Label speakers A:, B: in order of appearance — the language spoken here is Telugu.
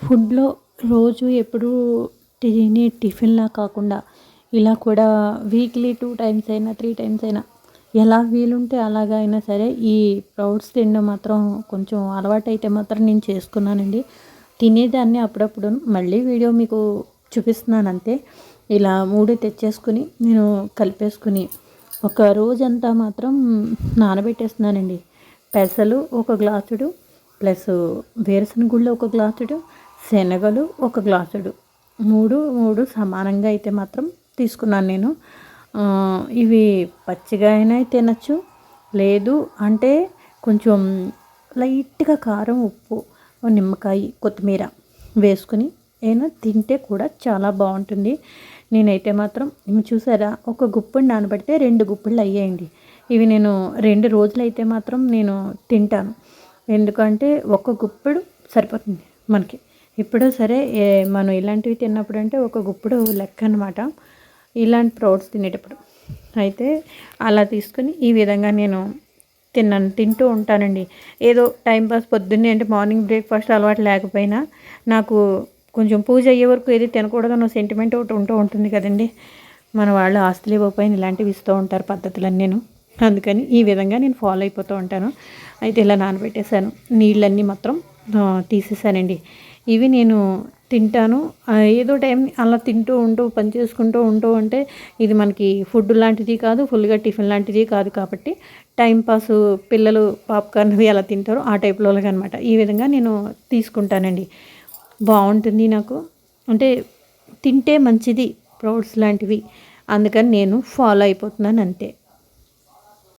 A: ఫుడ్‌లో రోజు ఎప్పుడూ తినే టిఫిన్‌లా కాకుండా, ఇలా కూడా వీక్లీ 2 టైమ్స్ అయినా, 3 టైమ్స్ అయినా ఎలా వీలుంటే అలాగా అయినా సరే ఈ స్ప్రౌట్స్ తినడం మాత్రం కొంచెం అలవాటైతే మాత్రం నేను చేసుకున్నానండి. తినేదాన్ని అప్పుడప్పుడు. మళ్ళీ వీడియో మీకు చూపిస్తున్నానంతే. ఇలా 3 తెచ్చేసుకొని నేను కలిపేసుకొని ఒక రోజంతా మాత్రం నానబెట్టేస్తున్నానండి. పెసలు ఒక గ్లాసుడు, ప్లస్ వేరుశనగ గుళ్ళు ఒక గ్లాసుడు, శనగలు ఒక గ్లాసుడు, 3 సమానంగా అయితే మాత్రం తీసుకున్నాను నేను. ఇవి పచ్చిగా అయినా తినచ్చు, లేదు అంటే కొంచెం లైట్గా కారం, ఉప్పు, నిమ్మకాయ, కొత్తిమీర వేసుకుని అయినా తింటే కూడా చాలా బాగుంటుంది. నేనైతే మాత్రం చూసారా, ఒక గుప్పెడు నానబెడితే 2 గుప్పెళ్ళు అయ్యాయండి. ఇవి నేను 2 రోజులైతే మాత్రం నేను తింటాను. ఎందుకంటే ఒక గుప్పెడు సరిపోతుంది మనకి. ఇప్పుడు సరే మనం ఇలాంటివి తిన్నప్పుడు అంటే ఒక గుప్పెడు లెక్క అనమాట, ఇలాంటి స్ప్రౌట్స్ తినేటప్పుడు. అయితే అలా తీసుకొని ఈ విధంగా నేను తింటూ ఉంటానండి. ఏదో టైంపాస్ పొద్దున్నే అంటే మార్నింగ్ బ్రేక్ఫాస్ట్ అలవాటు లేకపోయినా నాకు కొంచెం పూజ అయ్యే వరకు ఏది తినకూడదన్న సెంటిమెంట్ ఒకటి ఉంటూ ఉంటుంది కదండి. మన వాళ్ళు ఆస్తులు ఇవ్వకపోయినా ఇలాంటివి ఇస్తూ ఉంటారు పద్ధతులన్నీను. అందుకని ఈ విధంగా నేను ఫాలో అయిపోతూ ఉంటాను. అయితే ఇలా నానబెట్టేసాను, నీళ్ళన్నీ మాత్రం తీసేసానండి. ఇవి నేను తింటాను. ఏదో టైం అలా తింటూ ఉంటూ పని చేసుకుంటూ ఉంటే ఇది మనకి ఫుడ్ లాంటిది కాదు, ఫుల్గా టిఫిన్ లాంటిది కాదు కాబట్టి టైంపాసు పిల్లలు పాప్కార్న్ అవి ఎలా తింటారో ఆ టైప్లో అనమాట. ఈ విధంగా నేను తీసుకుంటానండి. బాగుంటుంది నాకు, అంటే తింటే మంచిది స్ప్రౌట్స్ లాంటివి, అందుకని నేను ఫాలో అయిపోతున్నాను అంతే.